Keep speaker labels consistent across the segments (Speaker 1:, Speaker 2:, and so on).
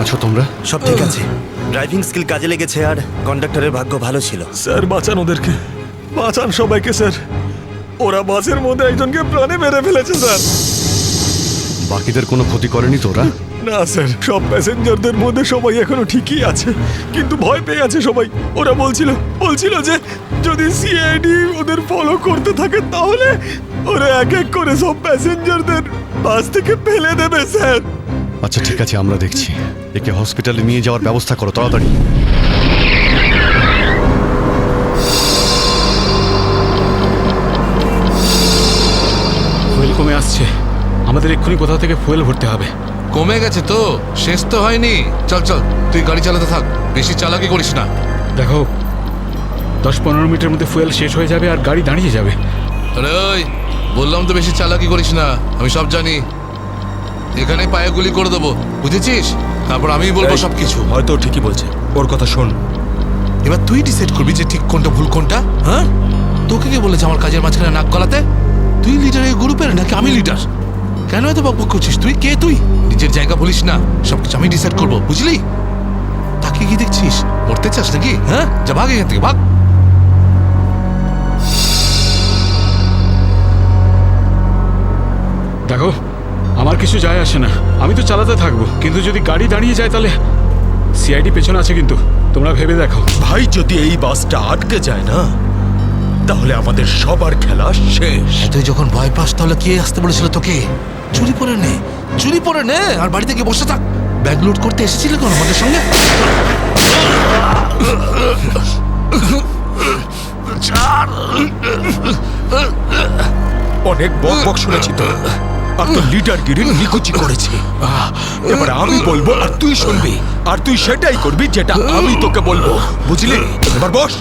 Speaker 1: আছো তোমরা?
Speaker 2: সব ঠিক আছে, ড্রাইভিং স্কিল কাজে লেগেছে আর কন্ডাক্টরের ভাগ্য ভালো ছিল।
Speaker 3: স্যার বাঁচান ওদেরকে, বাঁচান সবাইকে স্যার। ওরা বাসের মধ্যে একজনকে প্রাণে মেরে ফেলেছে স্যার।
Speaker 1: বাকিদের কোনো ক্ষতি করেনি তোরা?
Speaker 3: না স্যার, সব প্যাসেঞ্জারদের মধ্যে সবাই এখনো ঠিকই আছে, কিন্তু ভয় পেয়ে আছে সবাই। ওরা বলছিল যে যদি সিআইডি ওদের ফলো করতে থাকে তাহলে ওরা এক এক করে সব প্যাসেঞ্জারদের বাস থেকে ফেলে দেবে স্যার।
Speaker 1: আচ্ছা ঠিক আছে, আমরা দেখছি। একে হসপিটালে নিয়ে যাওয়ার ব্যবস্থা করো তাড়াতাড়ি।
Speaker 4: ফুয়েল কমে আসছে, আমাদের এক্ষুনি কোথাও থেকে ফুয়েল ভরতে হবে।
Speaker 5: কমে গেছে তো, শেষ তো হয়নি। চল চল, তুই গাড়ি চালাতে থাক, বেশি চালাকি করিস না।
Speaker 4: দেখো 10-15 মিনিটের মধ্যে ফুয়েল শেষ হয়ে যাবে আর গাড়ি দাঁড়িয়ে যাবে।
Speaker 5: আরে ওই বললাম তো বেশি চালাকি করিস না, আমি সব জানি। এখানে পায়ে গুলি করে দেবো, বুঝেছিস? তারপর আমিই বলবো সবকিছু।
Speaker 3: হয়তো ঠিকই বলছে, ওর কথা শোন।
Speaker 5: এবার তুই ডিসাইড করবি যে ঠিক কোনটা ভুল কোনটা। হ্যাঁ, তোকে কে বলেছে আমার কাজের মাঝখানে নাক গলাতে? তুই লিডার এই গ্রুপের নাকি আমি লিডার? কেন এত বকবক করছিস? তুই কে? তুই নিজের জায়গা বলিস না, সবকিছু আমি ডিসাইড করবো, বুঝলি? তাকে কি দেখছিস? মরতে চাস নাকি? হ্যাঁ, যা ভাগ এখান থেকে, ভাগ।
Speaker 4: দেখো আমার কিছু যায় আসে না, আমি তো চালাতে থাকবো, কিন্তু যদি গাড়ি দাঁড়িয়ে যায় তাহলে সিআইডি পেছনে আছে, কিন্তু তোমরা ভেবে দেখো।
Speaker 3: ভাই যদি এই বাসটা আটকে যায় না তাহলে আমাদের সবার খেলা শেষ।
Speaker 5: তুই যখন ভয় পাস তাহলে কে আসতে বলেছিল তোকে? চুরি পরে নে আর বাড়িতে গিয়ে বসে থাক। ব্যাগ লুট করতে এসেছিলে কোন আমাদের সঙ্গে?
Speaker 3: অনেক বক শুনেছি তো, আর তো লিডারগিরি নিকুচি করেছি। এবার আমি বলবো আর তুই শুনবি, আর তুই সেটাই করবি যেটা আমি তোকে বলবো, বুঝলি? এবার বস।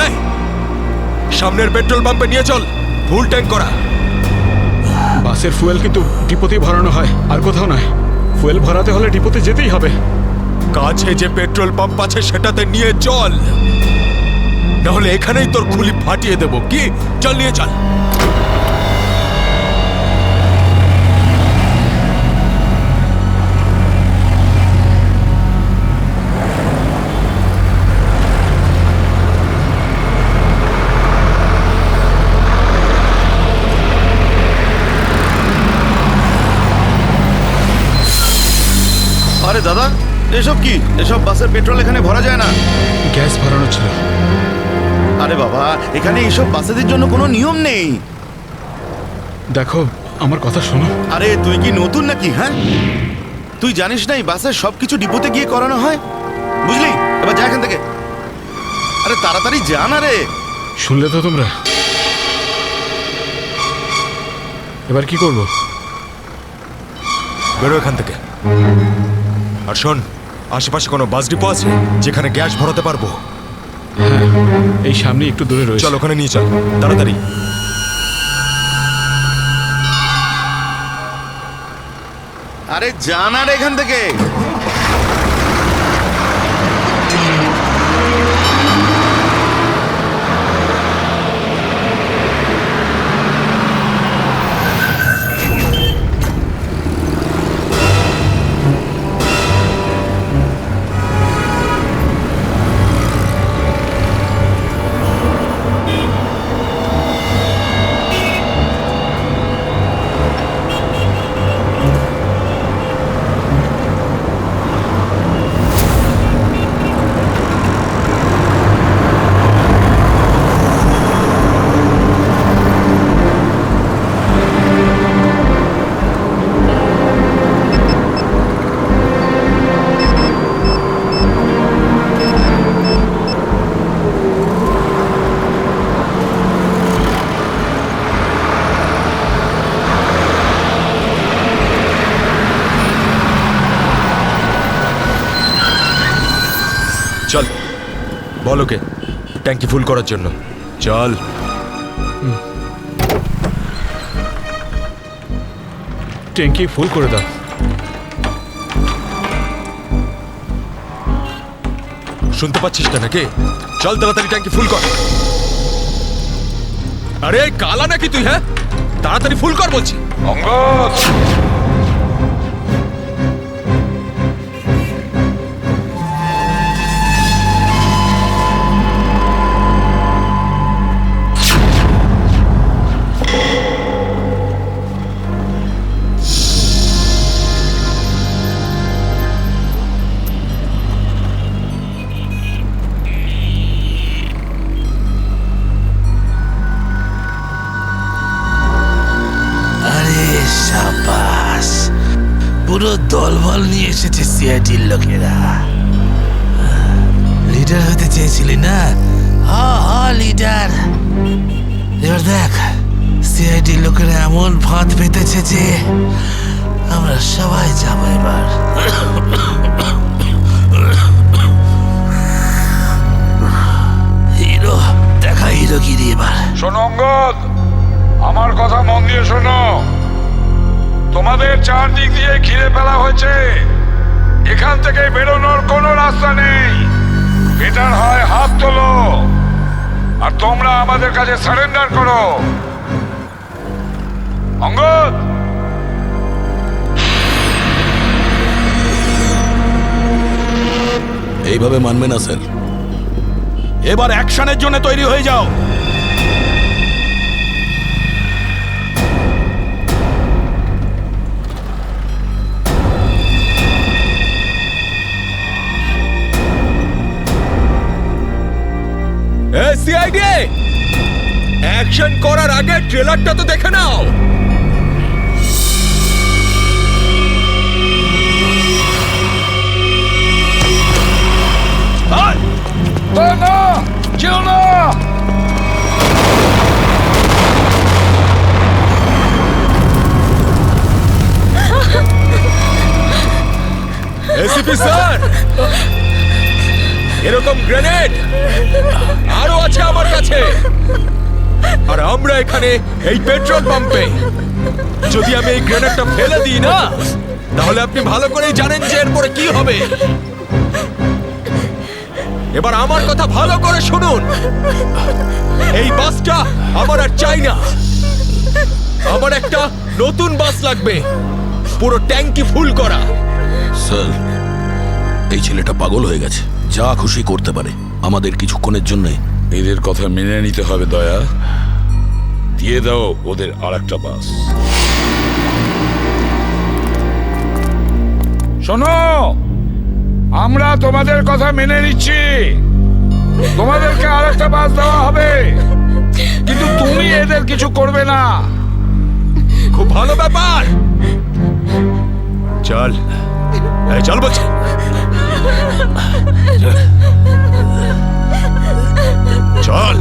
Speaker 3: এই সামনের পেট্রোল পাম্পে নিয়ে চল, ফুল ট্যাঙ্ক করা।
Speaker 4: বাসের ফুয়েল কিন্তু ডিপোতেই ভরানো হয়, আর কোথাও নয়। ফুয়েল ভরাতে হলে ডিপোতে যেতেই হবে।
Speaker 3: কাছে যে পেট্রোল পাম্প আছে সেটাতে নিয়ে চল, নাহলে এখানেই তোর খুলি ফাটিয়ে দেবো। কি, চল নিয়ে চল।
Speaker 2: আরে দাদা, এসব কি? এসব বাসের পেট্রোল এখানে ভরা যায় না।
Speaker 4: গ্যাস ভরানো ছিল।
Speaker 2: আরে বাবা, এখানে এইসব বাসেদের জন্য কোনো নিয়ম নেই।
Speaker 4: দেখো আমার কথা শোনো।
Speaker 2: আরে তুই কি নতুন নাকি? হ্যাঁ, তুই জানিস না এই বাসের সবকিছু ডিপোতে গিয়ে করানো হয়, বুঝলি? এবার যা এখান থেকে, আরে তাড়াতাড়ি যা না রে।
Speaker 4: শুনলে তো তোমরা, এবার কি করব?
Speaker 3: বেরো এখান থেকে। আর শোন, আশেপাশে কোনো বাস ডিপো আছে যেখানে গ্যাস ভরাতে পারবো?
Speaker 4: হ্যাঁ, এই সামনে একটু দূরে রয়েছে।
Speaker 3: চল ওখানে নিয়ে চল তাড়াতাড়ি।
Speaker 2: আরে যা না রে এখান থেকে।
Speaker 3: চল, বল ওকে ট্যাঙ্কি ফুল করার জন্য। চল।
Speaker 4: ট্যাঙ্কি ফুল করে দাও।
Speaker 3: শুনতে পাচ্ছিস না নাকি? চল তাড়াতাড়ি ট্যাঙ্কি ফুল কর। আরে কালা নাকি তুই? হ্যাঁ, তাড়াতাড়ি ফুল কর বলছি।
Speaker 5: সাবাস, পুরো দলবল নিয়ে এসেছে সিআইডির লোকেরা। লিডার হতে চেয়েছিলি না? লিডার। এবার দেখ, সিআইডির লোকেরা এমন ফাঁদ পেতেছে যে আমরা সবাই যাবো এবার। হিরো দেখা, হিরোগিরি এবার।
Speaker 6: শোনো অঙ্গদ, আমার কথা মন দিয়ে শোনো। তোমাদের চারদিক দিয়ে ঘিরে ফেলা হয়েছে, এখান থেকে বেরোনোর কোনো রাস্তা নেই। বেটার হয় হাত তোলো আর তোমরা আমাদের কাছে সারেন্ডার করো। অঙ্গদ,
Speaker 3: এইভাবে মানবে না স্যার, এবার অ্যাকশনের জন্য তৈরি হয়ে যাও। সিআইডি, অ্যাকশন করার আগে ট্রেলারটা তো দেখে নাও।
Speaker 6: না, যেও না।
Speaker 3: এসিপি স্যার, এরকম গ্রেনেড আরো আছে আমার কাছে, আর আমরা এখানে এই পেট্রোল পাম্পে। যদি আমি এই গ্রেনেডটা ফেলে দিই না, তাহলে আপনি ভালো করেই জানেন যে এরপরে কি হবে। এবার আমার কথা ভালো করে শুনুন, এই বাসটা আমার আর চাই না। আমার একটা নতুন বাস লাগবে, পুরো ট্যাঙ্কি ফুল করা।
Speaker 7: স্যার, এই ছেলেটা পাগল হয়ে গেছে, যা খুশি করতে পারে। আমাদের কিছুক্ষণের জন্য
Speaker 6: এদের কথা মেনে নিতে হবে দয়া। দিয়ে দাও ওদের আরেকটা বাস। শোনো, আমরা তোমাদের কথা মেনে নিচ্ছি, তোমাদেরকে আরেকটা বাস দেওয়া হবে, কিন্তু তুমি এদের কিছু করবে না।
Speaker 3: খুব ভালো ব্যাপার। চল, এই চল বলছি। চল।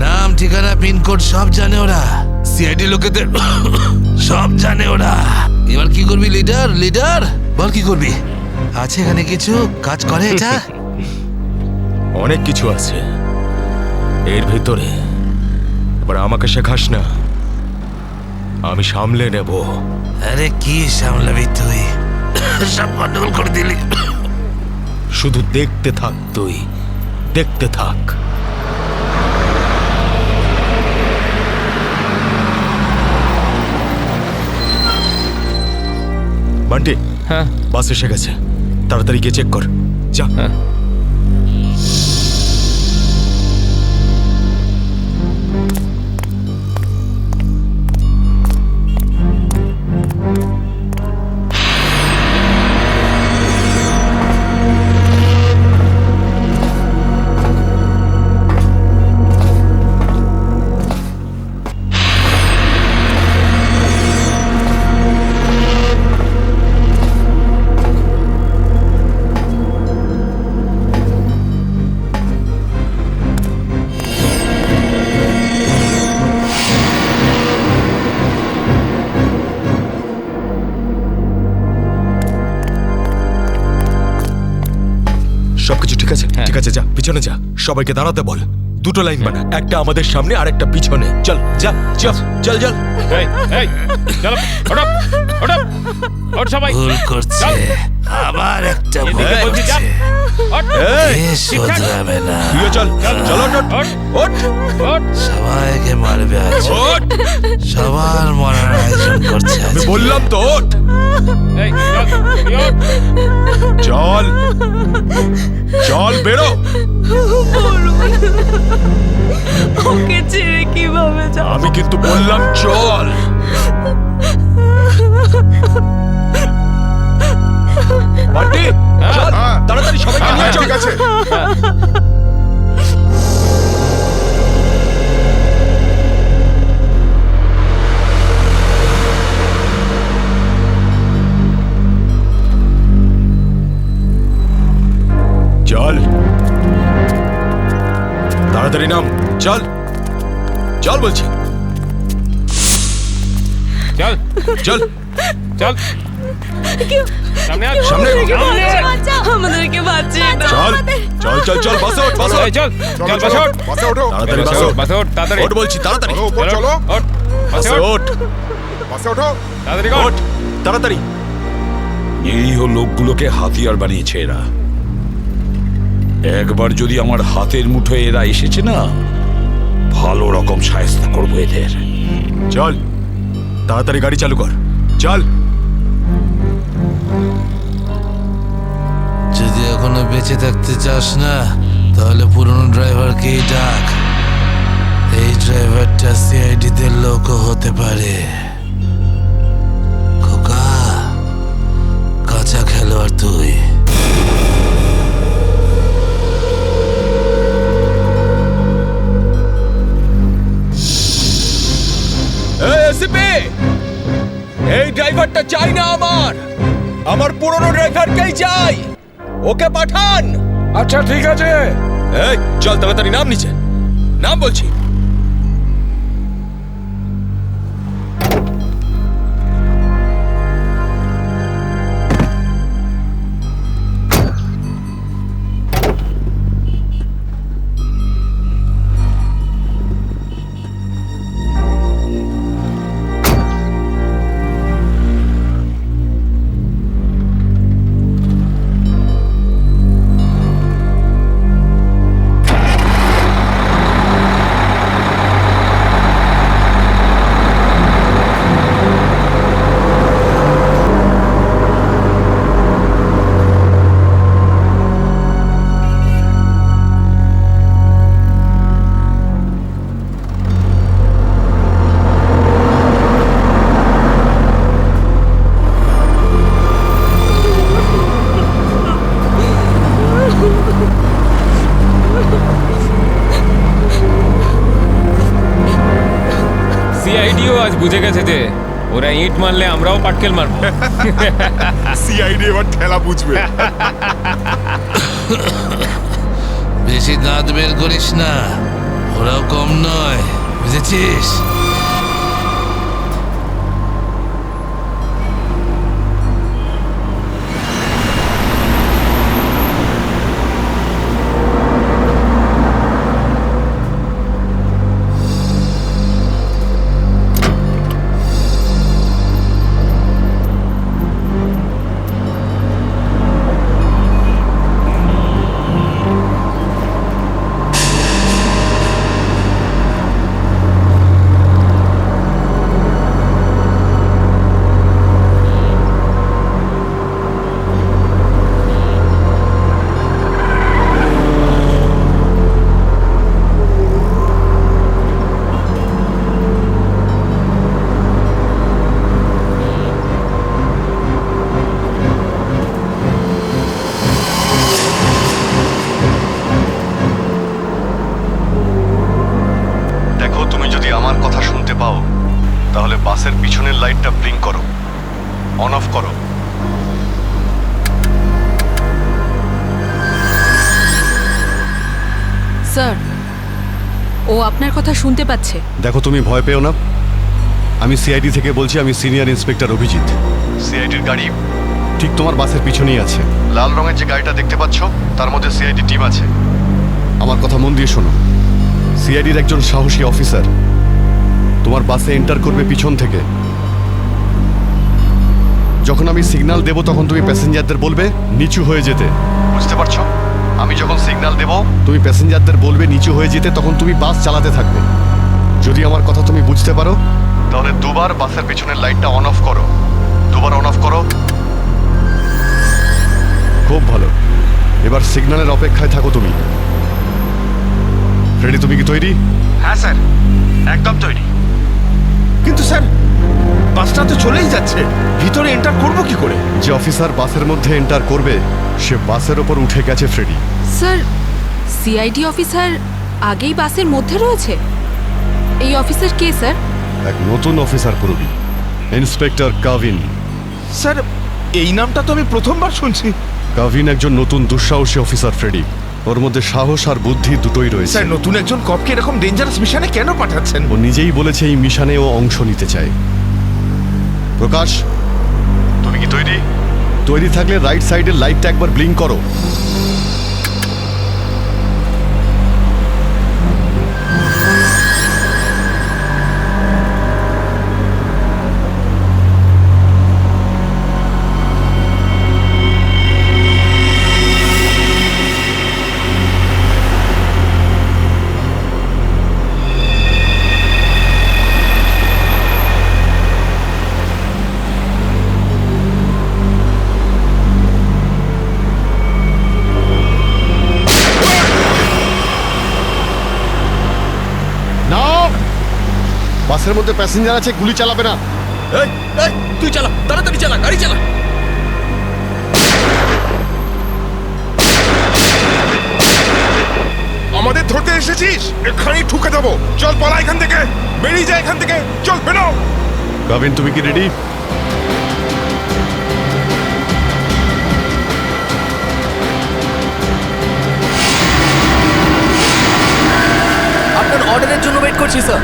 Speaker 5: নাম, ঠিকানা, পিনকোড সব জানে ওরা। সিআইডি লোকেদের সব জানে ওরা। এবার কি করবি লিডার? লিডার বল, কি করবি? আছে এখানে কিছু কাজ করে এটা?
Speaker 3: অনেক কিছু আছে এর ভিতরে, এবার আমাকে শেখাস না, আমি সামলে নেব।
Speaker 5: আরে কি সামলাবি তুই? সব গন্ডগোল করে দিলি।
Speaker 3: শুধু দেখতে থাক, তুই দেখতে থাক। বান্টি, হ্যাঁ, বাস এসে গেছে, তাড়াতাড়ি গিয়ে চেক কর, যা। সবকিছু ঠিক আছে? ঠিক আছে, যা পিছনে যা, সবাইকে দাঁড়াতে বল। দুটো লাইন বানা, একটা আমাদের সামনে আর একটা পিছনে। চল, যা, চল, চল, চল।
Speaker 5: ভুল করছে, আবার একটা ভুল করছে। এ শোধরাবে না।
Speaker 3: তুইও চল, চল, ওঠ, ওঠ।
Speaker 5: সবাইকে মারবে আজ।
Speaker 3: ওঠ,
Speaker 5: সবার মরার আয়োজন করছে আজ।
Speaker 3: আমি বললাম তো ওঠ। চল, চল, বেরো।
Speaker 8: ওকে ছেড়ে কিভাবে যাব?
Speaker 3: আমি কিন্তু বললাম চল। বান্টি, চল, তাড়াতাড়ি সবাইকে নিয়ে চল।
Speaker 2: ঠিক আছে।
Speaker 3: তাড়াতাড়ি নাম, চল চল বলছি,
Speaker 9: চল
Speaker 3: চল
Speaker 9: চল সামনে আয়,
Speaker 3: সামনে
Speaker 8: আমাদেরকে বাঁচিয়ে দাও।
Speaker 3: চল চল চল চল বাসে ওঠ, বাসে ওঠ।
Speaker 9: এই চল চল বাসে ওঠ
Speaker 10: বাসে ওঠো
Speaker 3: তাড়াতাড়ি বাসে ওঠ,
Speaker 9: বাসে ওঠ তাড়াতাড়ি
Speaker 3: ওঠ বলছি তাড়াতাড়ি,
Speaker 10: চলো উপর চলো
Speaker 9: ওঠ বাসে
Speaker 3: বাসে
Speaker 9: ওঠ
Speaker 3: ওঠ,
Speaker 10: বাসে ওঠো
Speaker 9: তাড়াতাড়ি কর
Speaker 3: ওঠ তাড়াতাড়ি।
Speaker 6: নিরীহ লোকগুলোকে হাতিয়ার বানিয়েছে এরা। একবার যদি আমার হাতের মুঠোয় এরা এসেছে না, ভালো রকম শায়েস্তা করবো এদের।
Speaker 3: চল তাড়াতাড়ি গাড়ি চালু কর, চল।
Speaker 5: যদি এখনো বেঁচে থাকতে চাস না তাহলে পুরনো ড্রাইভারকেই ডাক। এই ড্রাইভারটা সিআইডি তে লোকও হতে পারে। খোকা, কাঁচা খেলোয়াড় তুই।
Speaker 3: এই ড্রাইভারটা চাই না আমার পুরনো ড্রাইভারকেই চাই, ওকে পাঠান।
Speaker 6: আচ্ছা ঠিক আছে,
Speaker 3: এই চল তাড়াতাড়ি নাম নিচে, নাম বলছি।
Speaker 9: সিআইডিও আজ বুঝে গেছে যে ওরা ইট মারলে আমরাও পাটকেল মারবো।
Speaker 10: সিআইডি এবার ঠেলা বুঝবে।
Speaker 5: বেশি দাঁত বের করিস না, ওরাও কম নয়, বুঝেছিস?
Speaker 1: দেখো, তুমি যদি আমার কথা শুনতে পাও তাহলে বাসের পিছনের লাইটটা ব্লিঙ্ক করো, অন অফ করো।
Speaker 8: স্যার, ও আপনার কথা শুনতে পাচ্ছে।
Speaker 1: দেখো, তুমি ভয় পেও না, আমি সিআইডি থেকে বলছি, আমি সিনিয়র ইন্সপেক্টর অভিজিৎ। সিআইডির গাড়ি ঠিক তোমার বাসের পিছনেই আছে। লাল রঙের যে গাড়িটা দেখতে পাচ্ছ তার মধ্যে সিআইডি টিম আছে। আমার কথা মন দিয়ে শোনো, সিআইডির একজন সাহসী অফিসার তোমার বাসে এন্টার করবে পিছন থেকে। যখন আমি সিগন্যাল দেব তখন তুমি প্যাসেঞ্জারদের বলবে নিচু হয়ে যেতে, বুঝতে পারছো? আমি যখন সিগন্যাল দেব তুমি প্যাসেঞ্জারদের বলবে নিচু হয়ে যেতে, তখন তুমি বাস চালাতে থাকবে। যদি আমার কথা তুমি বুঝতে পারো তাহলে দুবার বাসের পিছনের লাইটটা অন অফ করো, দুবার অন অফ করো। খুব ভালো, এবার সিগন্যালের অপেক্ষায় থাকো তুমি। ফ্রেডি, তুমি কি তৈরি?
Speaker 2: হ্যাঁ স্যার, একদম তৈরি। কিন্তু স্যার, বাসটা তো চলেই যাচ্ছে, ভিতরে এন্টার করব কি করে?
Speaker 1: যে অফিসার বাসের মধ্যে এন্টার করবে সে বাসের ওপর উঠে গেছে ফ্রেডি।
Speaker 8: স্যার, সিআইডি অফিসার আগেই বাসের মধ্যে রয়েছে। এই অফিসার কে স্যার?
Speaker 1: এক নতুন অফিসার পুরবি, ইন্সপেক্টর কাভিন।
Speaker 2: স্যার, এই নামটা তো আমি প্রথমবার শুনছি।
Speaker 1: কাভিন একজন নতুন দুঃসাহসী অফিসার ফ্রেডি। ওর মধ্যে সাহস আর বুদ্ধি দুটোই রয়েছে।
Speaker 10: স্যার নতুন একজন কপকে এরকম ডেঞ্জারাস মিশনে কেন পাঠাচ্ছেন?
Speaker 1: ও নিজেই বলেছে এই মিশনে ও অংশ নিতে চায়। প্রকাশ, তুমি কি তৈরি? তৈরি থাকলে রাইট সাইডের লাইটটা একবার ব্লিঙ্ক করো। বাসের মধ্যে প্যাসেঞ্জার আছে, গুলি চালাবে না।
Speaker 5: তুই চালা, তাড়াতাড়ি চালা, গাড়ি চালা।
Speaker 10: আমাদের ধরতে এসেছিস? এখানেই ঠুকে দেবো। চল পালা এখান থেকে, বেরিয়ে যা এখান থেকে, চল বেরো।
Speaker 1: গাভিন, তুমি কি রেডি?
Speaker 5: আপনার অর্ডারের জন্য ওয়েট করছি স্যার।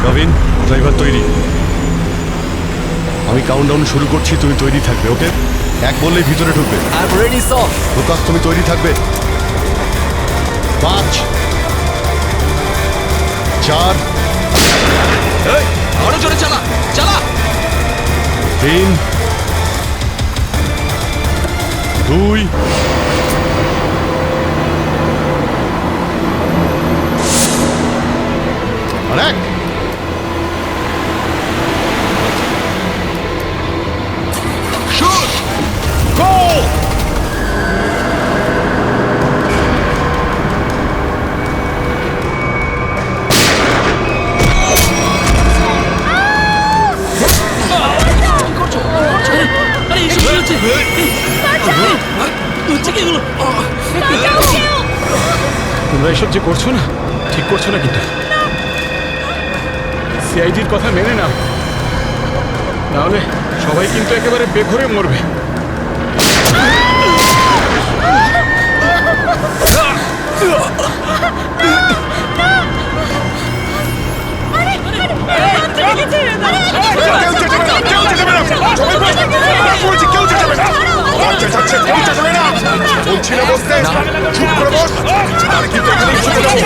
Speaker 1: গাভিন, ড্রাইভার তৈরি। আমি কাউন্টডাউন শুরু করছি, তুমি তৈরি থাকবে। ওকে, এক বললেই ভিতরে ঢুকবে।
Speaker 5: I am ready sir.
Speaker 1: Prakash, তুমি তৈরি থাকবে। 5 4
Speaker 5: আরো জোরে চালা, চালা।
Speaker 1: 3 2 আর 1।
Speaker 4: তোমরা এসব যে করছো না, ঠিক করছো না কিন্তু। সিআইডির কথা মেনে নাও, নাহলে সবাই কিন্তু একেবারে বেঘরে মরবে।
Speaker 10: কেউ চেঁচাবে না, কেউ চেঁচাবে না। সবাই বসে। বলছি কেউ চেঁচাবে না। আমার চেঁচাচ্ছে, কেউ চেঁচাবে না। বলছি না বসতে, চুপ করে বস। আর কিন্তু এখানেই ঠুকে দেবো।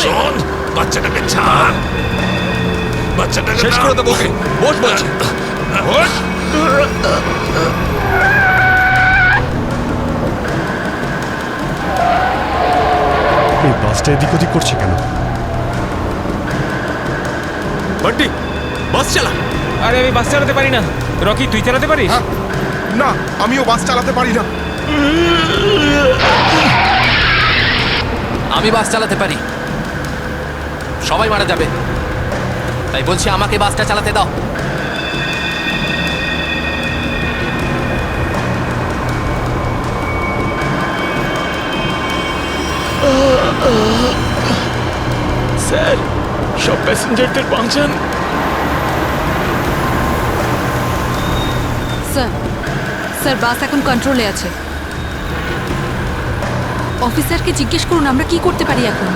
Speaker 5: শোন, বাচ্চাটাকে ছাড়। বাচ্চাটাকে শেষ করে দেবো। বস বলছি, বস।
Speaker 1: এই বাসটা এদিক ওদিক করছে কেন?
Speaker 3: বান্টি, বাস চালা।
Speaker 9: আরে আমি বাস চালাতে পারি না। রকি, তুই চালাতে পারিস?
Speaker 10: না, আমিও বাস চালাতে পারি না।
Speaker 5: আমি বাস চালাতে পারি, সবাই মারা যাবে, তাই বলছি আমাকে বাসটা চালাতে দাও।
Speaker 4: স্যার, সব প্যাসেঞ্জারদের বাঁচান।
Speaker 8: স্যার, স্যার বাস এখন কন্ট্রোলে আছে। অফিসারকে জিজ্ঞেস করুন আমরা কি করতে পারি এখন।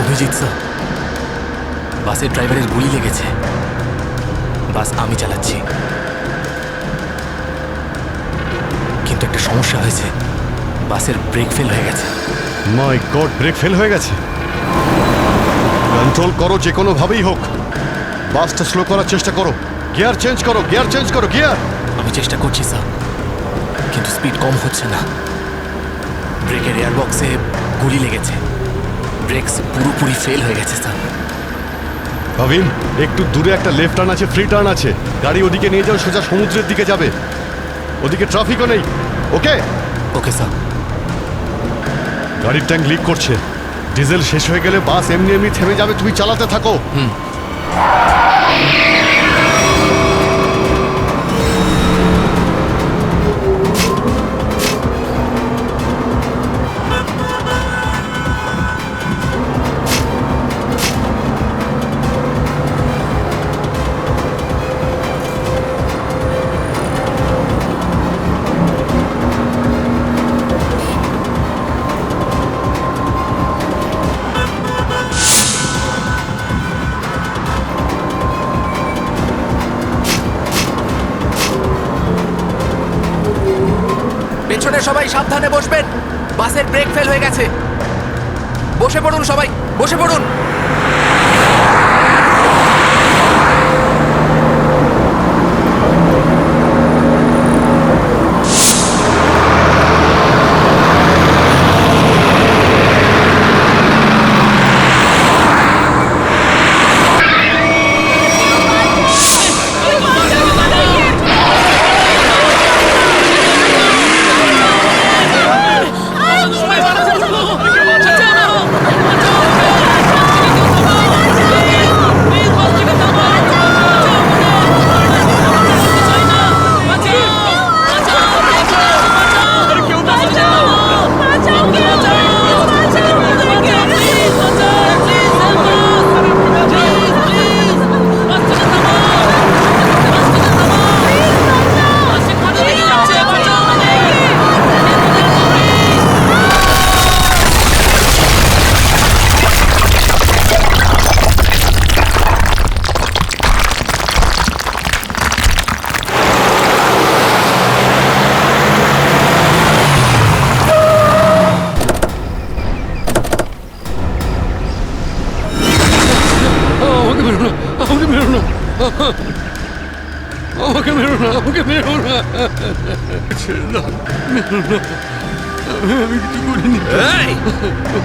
Speaker 5: অভিজিৎ স্যার, বাসের ড্রাইভারের গুলি লেগেছে। বাস আমি চালাচ্ছি, কিন্তু একটা সমস্যা হয়েছে। বাসের ব্রেক ফেল হয়ে গেছে।
Speaker 1: মাই গড, ব্রেক ফেল হয়ে গেছে। কন্ট্রোল করো যে কোনো ভাবেই হোক। বাসটা স্লো করার চেষ্টা করো। গিয়ার চেঞ্জ করো, গিয়ার চেঞ্জ করো, গিয়ার।
Speaker 5: আমি চেষ্টা করছি স্যার, কিন্তু স্পিড কম হচ্ছে না। ব্রেকের এয়ার বক্সে গুলি লেগেছে। ব্রেকস পুরোপুরি ফেল হয়ে গেছে স্যার।
Speaker 1: ভাবিন, একটু দূরে একটা লেফট টার্ন আছে, ফ্রি টার্ন আছে। গাড়ি ওদিকে নিয়ে যাও, সোজা সমুদ্রের দিকে যাবে। ওদিকে ট্রাফিকও নেই। ওকে
Speaker 5: ওকে স্যার।
Speaker 1: গাড়ির ট্যাঙ্ক লিক করছে, ডিজেল শেষ হয়ে গেলে বাস এমনি এমনি থেমে যাবে, তুমি চালাতে থাকো।
Speaker 11: পেছনে সবাই সাবধানে বসবেন, বাসের ব্রেক ফেল হয়ে গেছে। বসে পড়ুন সবাই, বসে পড়ুন।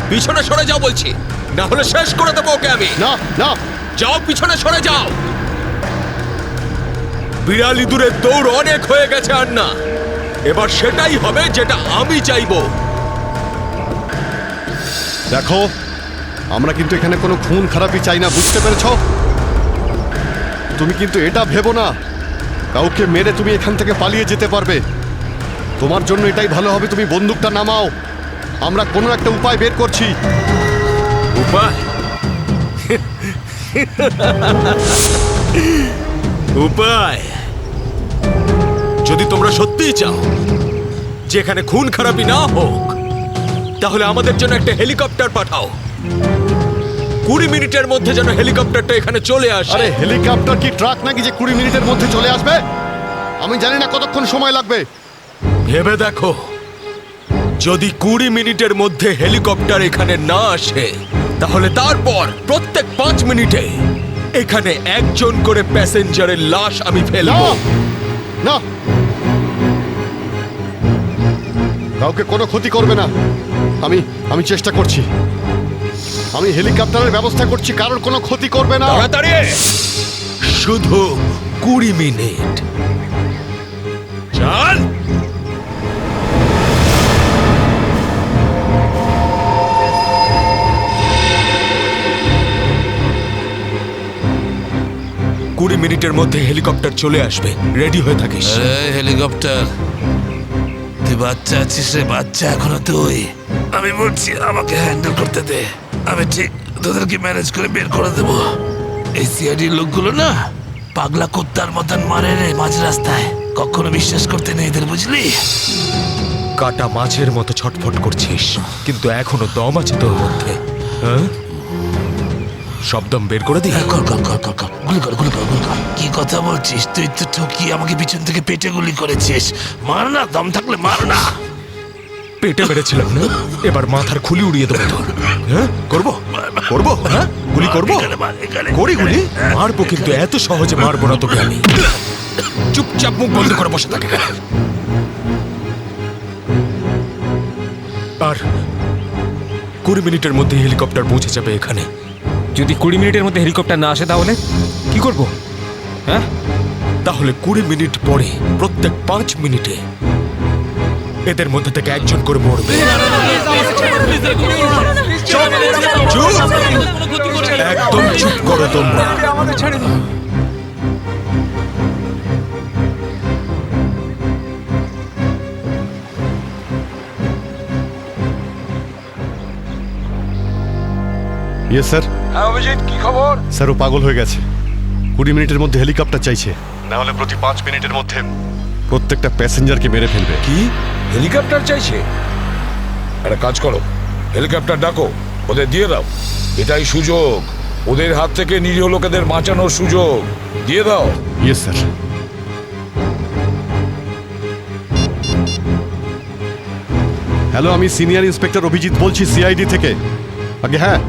Speaker 7: পিছনে সরে যাও বলছি, না হলে শেষ করে দেবো ওকে আমি।
Speaker 1: না না,
Speaker 7: যাও, পিছনে সরে যাও। বিড়াল ইঁদুরের দৌড় অনেক হয়ে গেছে আর না, এবার সেটাই হবে যেটা আমি চাইবো।
Speaker 1: দেখো, আমরা কিন্তু এখানে কোনো খুন খারাপি চাই না, বুঝতে পেরেছ? তুমি কিন্তু এটা ভেবো না কাউকে মেরে তুমি এখান থেকে পালিয়ে যেতে পারবে। তোমার জন্য এটাই ভালো হবে, তুমি বন্দুকটা নামাও। আমরা কোনো একটা উপায় বের করছি।
Speaker 7: উপায়? উপায়? যদি তোমরা সত্যিই চাও যেখানে খুন খারাপি না হোক, তাহলে আমাদের জন্য একটা হেলিকপ্টার পাঠাও। 20 মিনিটের মধ্যে যেন হেলিকপ্টারটা এখানে চলে আসে।
Speaker 1: আরে হেলিকপ্টার কি ট্রাক নাকি যে 20 মিনিটের মধ্যে চলে আসবে? আমি জানি না কতক্ষণ সময় লাগবে।
Speaker 7: ভেবে দেখো, যদি 20 মিনিটের মধ্যে হেলিকপ্টার এখানে না আসে, তাহলে তারপর প্রত্যেক 5 মিনিটে এখানে একজন করে প্যাসেঞ্জারের লাশ আমি ফেলবো।
Speaker 1: না, কাউকে কোনো ক্ষতি করবে না। আমি চেষ্টা করছি, আমি হেলিকপ্টারের ব্যবস্থা করছি, কারোর কোনো ক্ষতি করবে না।
Speaker 7: তাড়াতাড়ি, শুধু 20 মিনিট। চল। কুড়ি মিনিটের মধ্যে হেলিকপ্টার চলে আসবে, রেডি হয়ে থাকিস।
Speaker 5: হেলিকপ্টার, তুই বাচ্চা আছিস রে, বাচ্চা এখনো তুই। আমি বলছি আমাকে হ্যান্ডেল করতে দে, আমি ঠিক তোদেরকে ম্যানেজ করে বের করে দেবো। এই সিআইডির লোকগুলো না পাগলা কুত্তার মতন মারে রে মাঝ রাস্তায়, কখনো বিশ্বাস করতে নেই এদের, বুঝলি?
Speaker 7: কাটা মাছের মতো ছটফট করছিস, কিন্তু এখনো দম আছে তোর মধ্যে। হ্যাঁ, সব দম বের করে দি।
Speaker 5: কর কর কর কর কর, গুলি কর গুলি কর গুলি কর। কি কথা বলছিস তুই? তো ঠকিয়ে আমাকে পিছন থেকে পেটে গুলি করেছিস। মার না, দম থাকলে মার না।
Speaker 7: পেটে মেরেছিলাম না, এবার মাথার খুলি উড়িয়ে দেবো তোর। হ্যাঁ, করবো করবো, হ্যাঁ গুলি করবো, করি গুলি মারবো, কিন্তু এত সহজে মারবো না তোকে আমি। চুপচাপ মুখ বন্ধ করে বসে থাকে। আর 20 মিনিটের মধ্যে হেলিকপ্টার পৌঁছে যাবে এখানে।
Speaker 9: যদি 20 মিনিটের মধ্যে হেলিকপ্টার না আসে তাহলে কি করব? হ্যাঁ,
Speaker 7: তাহলে 20 মিনিট পরে প্রত্যেক 5 মিনিটে এদের মধ্যে থেকে একজন করে মরবে। চুপ! একদম চুপ করো তোমরা।
Speaker 1: Yes sir.
Speaker 6: হ্যাঁ অভিজিৎ, কি খবর?
Speaker 1: স্যার ও পাগল হয়ে গেছে। 20 মিনিটের মধ্যে হেলিকপ্টার চাইছে, না হলে প্রতি 5 মিনিটের মধ্যে প্রত্যেকটা প্যাসেঞ্জারকে মেরে ফেলবে।
Speaker 6: কি হেলিকপ্টার চাইছে? একটা কাজ করো, হেলিকপ্টার ডাকো, ওদের দিয়ে দাও। এটাই সুযোগ, ওদের হাত থেকে নিরীহ লোকেদের বাঁচানোর সুযোগ। দিয়ে দাও।
Speaker 1: Yes sir. হ্যালো, আমি সিনিয়র ইন্সপেক্টর অভিজিৎ বলছি সিআইডি থেকে। আগে হ্যাঁ,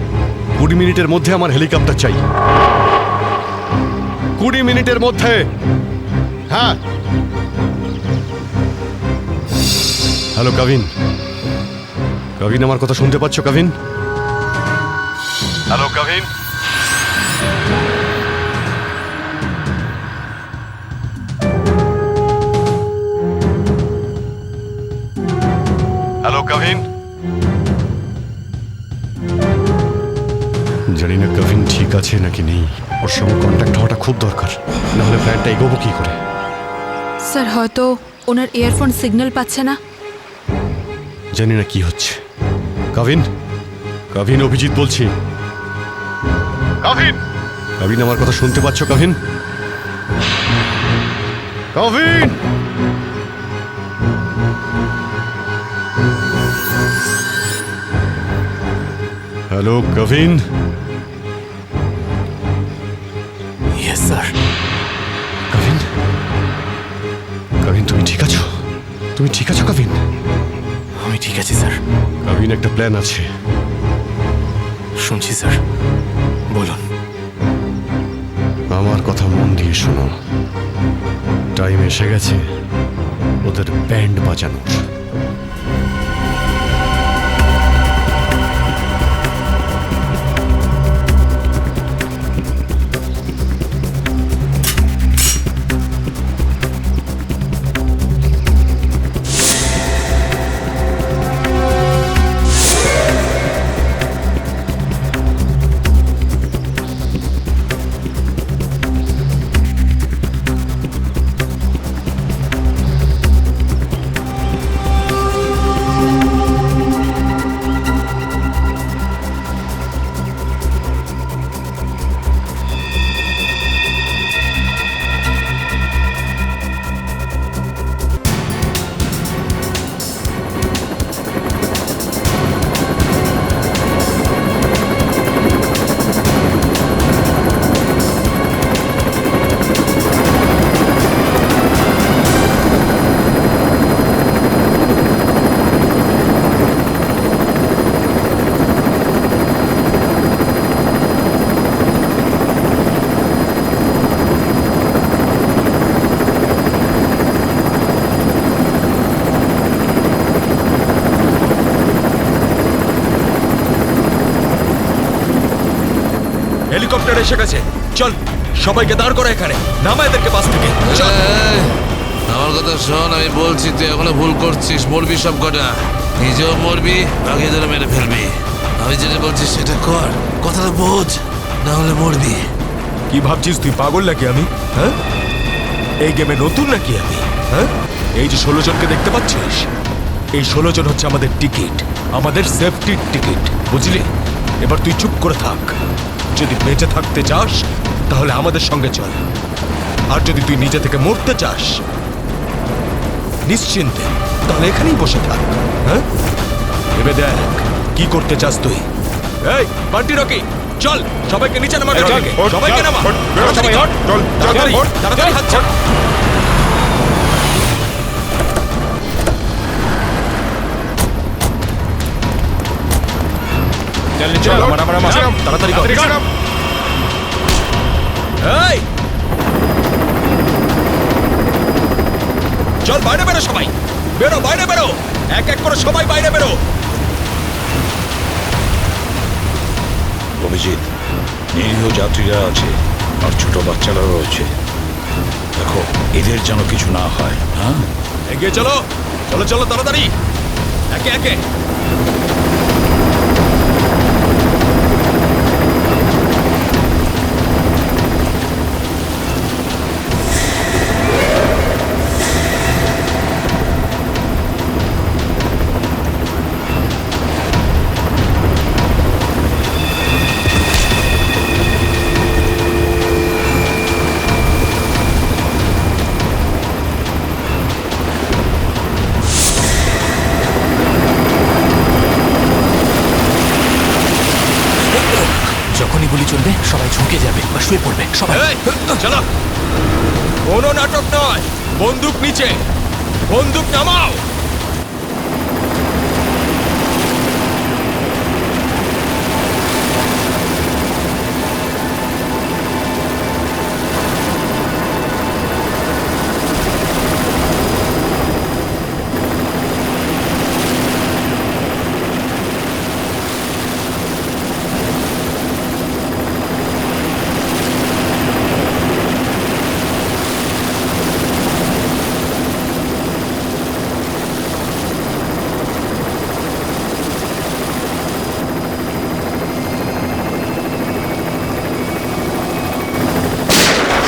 Speaker 1: 20 মিনিটের মধ্যে আমার হেলিকপ্টার চাই। 20 মিনিটের মধ্যে। হ্যাঁ। হ্যালো কাভিন। কাভিন, আমার কথা শুনতে পাচ্ছ কাভিন? হ্যালো কাভিন। হ্যালো কাভিন। জানি না কাভিন ঠিক আছে নাকি নেই। ওর সঙ্গে কন্ট্যাক্ট হওয়াটা খুব দরকার, না হলে প্ল্যানটা এগোবো কি করে?
Speaker 8: স্যার, হয়তো ওনার ইয়ারফোন সিগন্যাল পাচ্ছে না।
Speaker 1: জানি না কি হচ্ছে। কাভিন, কাভিন, অভিজিৎ বলছি। কাভিন, কাভিন, আমার কথা শুনতে পাচ্ছ Kavin? Kavin. Hello Kavin.
Speaker 11: Yes sir.
Speaker 1: Kavin, Kavin, তুমি ঠিক আছো? তুমি ঠিক আছো কাভিন?
Speaker 11: আমি ঠিক আছি স্যার।
Speaker 1: কাভিন, একটা প্ল্যান আছে।
Speaker 11: শুনছি স্যার, বলুন।
Speaker 1: আমার কথা মন দিয়ে শোনো। টাইম এসে গেছে ওদের ব্যান্ড বাজানোর।
Speaker 7: হেলিকপ্টার এসে গেছে, চল সবাইকে দাঁড় করো এখানে, নামা এদেরকে বাস থেকে। চল।
Speaker 5: এই, আমার কথা শোন, আমি বলছি তুই এখনো ভুল করছিস। মরবি সব কটা, নিজেও মরবি, বাকিদেরও মেরে ফেলবি। আমি যেটা বলছি সেটা কর, কথাটা বোঝ, না হলে মরবি।
Speaker 7: কি ভাবছিস তুই, পাগল নাকি আমি? হ্যাঁ, এই গেমে নতুন নাকি আমি? হ্যাঁ, এই যে 16 জনকে দেখতে পাচ্ছিস, এই 16 জন হচ্ছে আমাদের টিকিট, আমাদের সেফটির টিকিট, বুঝলি? এবার তুই চুপ করে থাক। যদি বেঁচে থাকতে চাস তাহলে আমাদের সঙ্গে চল, আর যদি তুই নিজে থেকে মরতে চাস নিশ্চিন্তে তাহলে এখানেই বসে থাক। হ্যাঁ, ভেবে দেখ কি করতে চাস তুই। এই বান্টি রকি, চল সবাইকে নিচে নামা, সবাইকে নামা, তাড়াতাড়ি হট, তাড়াতাড়ি তাড়াতাড়ি হাত ছাড়।
Speaker 6: চলো,
Speaker 7: তাড়াতাড়ি কর। এই চল, বাইরে বেরো সবাই, বেরো বাইরে বেরো, এক এক করে সবাই বাইরে বেরো।
Speaker 6: অভিজিৎ, নিরীহ যাত্রীরা আছে আর ছোট বাচ্চারা রয়েছে। দেখো এদের যেন কিছু না হয়। হ্যাঁ,
Speaker 7: এগিয়ে চলো, চলো চলো তাড়াতাড়ি, একে একে।
Speaker 11: যখনই গুলি চলবে সবাই ঝুঁকে যাবে বা শুয়ে পড়বে সবাই।
Speaker 7: এই, চলো, কোনো নাটক নয়, বন্দুক নিচে, বন্দুক নামাও।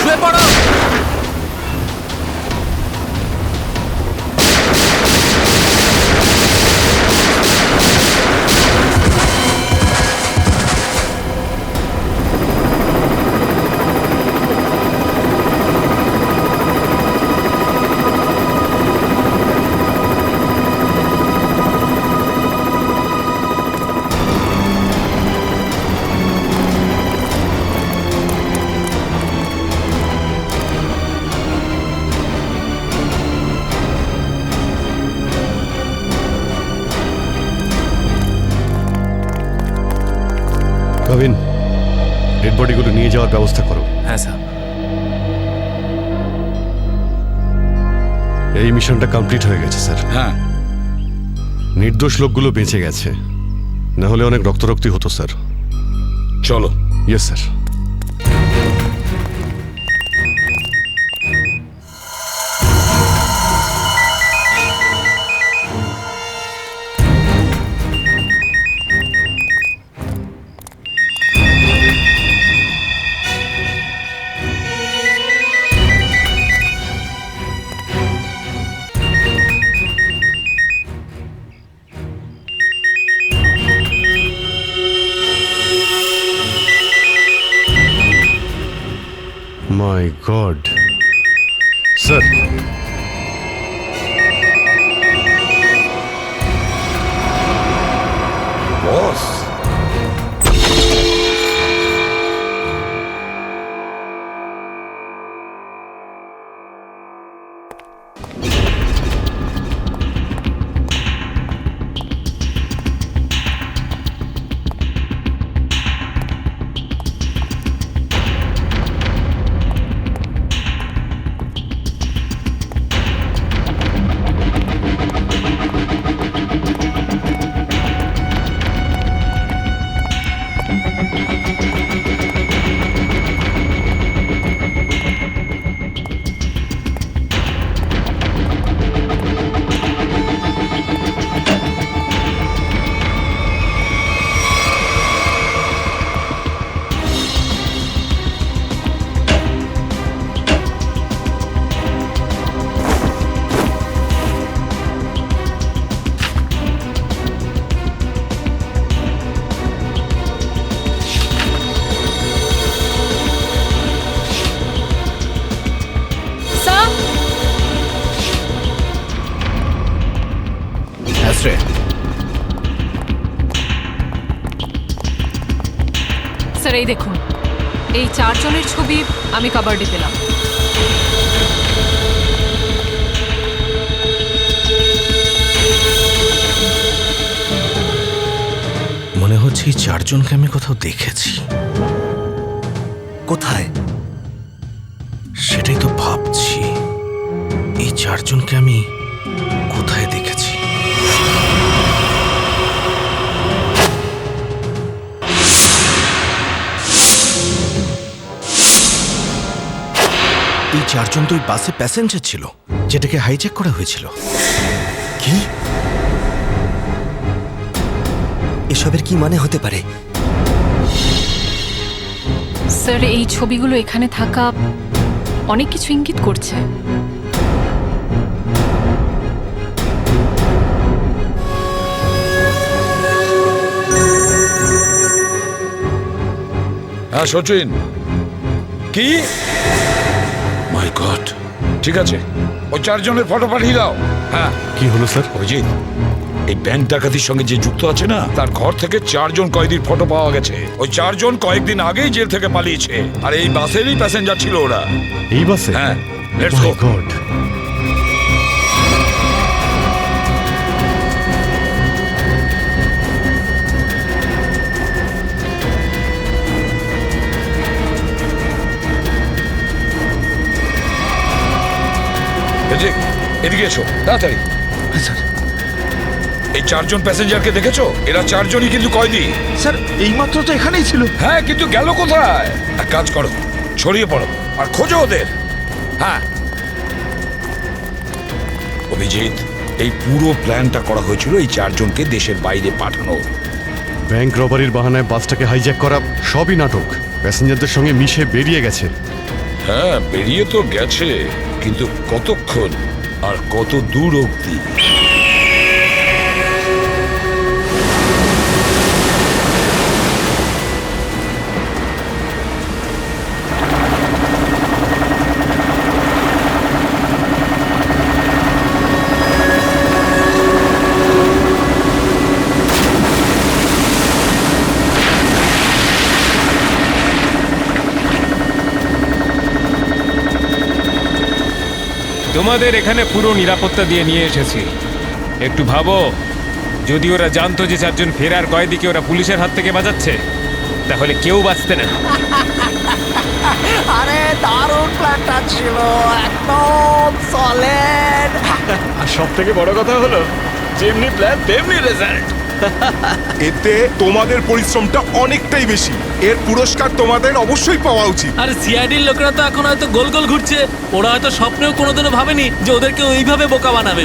Speaker 11: শুয়ে পড়ো।
Speaker 1: কাবিন, ডেড বডিগুলো নিয়ে যাওয়ার ব্যবস্থা করো।
Speaker 11: হ্যাঁ স্যার।
Speaker 1: এই মিশনটা কমপ্লিট হয়ে গেছে স্যার।
Speaker 4: হ্যাঁ,
Speaker 1: নির্দোষ লোকগুলো বেঁচে গেছে, না হলে অনেক রক্তারক্তি হতো স্যার।
Speaker 6: চলো।
Speaker 1: Yes sir. My god sir,
Speaker 6: boss,
Speaker 8: sir এই দেখুন, এই 4 জনের ছবি আমি কাবার্ডে পেলাম।
Speaker 5: মনে হচ্ছে এই 4 জনকে আমি কোথাও দেখেছি।
Speaker 2: কোথায়?
Speaker 5: সেটাই তো ভাবছি, এই 4 জনকে আমি কোথায় দেখেছি।
Speaker 2: এই চারজন তো ওই বাসে প্যাসেঞ্জার ছিল যেটাকে হাইজ্যাক করা হয়েছিল।
Speaker 12: কি এসবের কি মানে হতে পারে?
Speaker 8: স্যার, এই ছবিগুলো এখানে থাকা অনেক কিছু ইঙ্গিত করছে।
Speaker 6: হ্যাঁ সচিন, কি? মাই গড, ঠিক আছে, ওই চারজনের ফটো পাঠিয়ে দাও। হ্যাঁ,
Speaker 1: কি হলো স্যার?
Speaker 6: অভিজিৎ, এই ব্যাংক ডাকাতির সঙ্গে যে যুক্ত আছে না, তার ঘর থেকে 4 জন কয়েদির ফটো পাওয়া গেছে। ওই 4 জন কয়েকদিন আগেই জেল থেকে পালিয়েছে, আর এই বাসেরই প্যাসেঞ্জার ছিল ওরা।
Speaker 1: এই বাসে?
Speaker 6: হ্যাঁ, লেটস
Speaker 1: মাই
Speaker 6: গো।
Speaker 1: গড।
Speaker 6: এদিকে এসো তাড়াতাড়ি। এই 4 জন প্যাসেঞ্জারকে দেখেছো? এরা 4 জনই কিন্তু কয়েদি।
Speaker 2: স্যার এইমাত্র তো এখানেই ছিল।
Speaker 6: হ্যাঁ, কিন্তু গেল কোথায়? এক কাজ করো, ছড়িয়ে পড়ো আর খোঁজো ওদের। হ্যাঁ অভিজিৎ, এই পুরো প্ল্যানটা করা হয়েছিল এই 4 জনকে দেশের বাইরে পাঠানো।
Speaker 1: ব্যাংক রবারির বাহানায় বাসটাকে হাইজ্যাক করা সবই নাটক। প্যাসেঞ্জারদের সঙ্গে মিশে বেরিয়ে গেছে।
Speaker 6: হ্যাঁ, বেরিয়ে তো গেছে, কিন্তু কতক্ষণ আর কত দূর অবধি?
Speaker 9: তোমাদের এখানে পুরো নিরাপত্তা দিয়ে নিয়ে এসেছি। একটু ভাবো, যদি ওরা জানতো যে 4 জন ফেরার কয়েদিকে ওরা পুলিশের হাত থেকে বাঁচাচ্ছে, তাহলে কেউ বাঁচতে না।
Speaker 11: আরে দারুণ প্ল্যানটা ছিল, একদম সলিড।
Speaker 4: আর সব থেকে বড় কথা হলো, যেমনি প্ল্যান তেমনি রেজাল্ট।
Speaker 10: এতে তোমাদের পরিশ্রমটা অনেকটাই বেশি। এর পুরস্কার তোমাদের অবশ্যই পাওয়া উচিত।
Speaker 13: আর সিআইডির লোকেরা তো এখন হয়তো গোল গোল ঘুরছে। ওরা হয়তো স্বপ্নেও কোনোদিনও ভাবেনি যে ওদেরকে ওইভাবে বোকা বানাবে।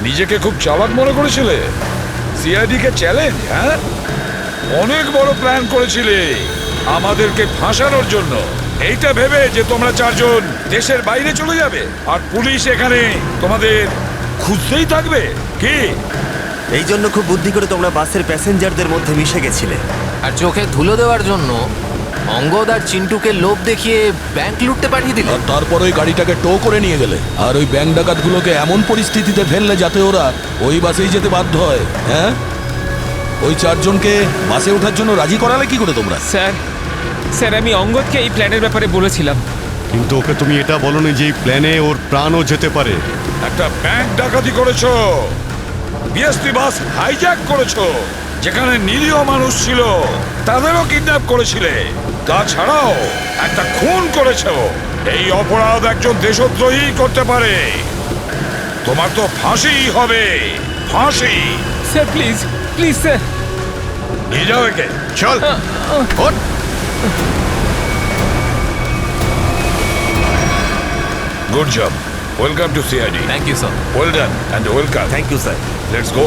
Speaker 6: নিজেকে খুব চালাক মনে করেছিলে? সিআইডি কে চ্যালেঞ্জ? হ্যাঁ, অনেক বড় প্ল্যান করেছিলে আমাদেরকে ফাঁসানোর জন্য। এইটা ভেবে যে তোমরা 4 জন দেশের বাইরে চলে যাবে আর পুলিশ এখানে তোমাদের খুঁজতেই থাকবে কি?
Speaker 12: এই জন্য খুব বুদ্ধি করে তোমরা বাসের প্যাসেঞ্জারদের মধ্যে মিশে গেছিলে।
Speaker 11: আর চোখে ধুলো দেওয়ার জন্য অঙ্গদ আর চিন্টুকে লোভ দেখিয়ে ব্যাংক লুটতে পাঠিয়ে দিলে।
Speaker 5: আর তারপর ওই গাড়িটাকে টো করে নিয়ে গেলে, আর ওই ব্যাংক ডাকাতগুলোকে এমন পরিস্থিতিতে ফেললে যাতে ওরা ওই বাসেই যেতে বাধ্য হয়। হ্যাঁ, ওই 4 জনকে বাসে ওঠার জন্য রাজি করালে কি করে তোমরা?
Speaker 9: স্যার, আমি অঙ্গদকে এই প্ল্যানের ব্যাপারে বলেছিলাম,
Speaker 1: কিন্তু ওকে তুমি এটা বলনি যে এই প্ল্যানে ওর প্রাণও যেতে পারে।
Speaker 6: একটা ব্যাংক ডাকাতি করেছো, বিএসপি বাস হাইজ্যাক করেছো, যেখানে নিরীহ মানুষ ছিল তাদেরও কিডন্যাপ করেছিলে, তাছাড়াও একটা খুন করেছো। এই অপরাধ একজন দেশদ্রোহী করতে পারে। তোমার তো ফাঁসি হবে, ফাঁসি।
Speaker 9: Sir please please sir.
Speaker 6: নিয়ে যাও একে।
Speaker 1: চল ওঠ।
Speaker 6: Good job. Welcome to CID.
Speaker 11: Thank you sir.
Speaker 6: Well done and welcome.
Speaker 12: Thank you sir.
Speaker 6: Let's go.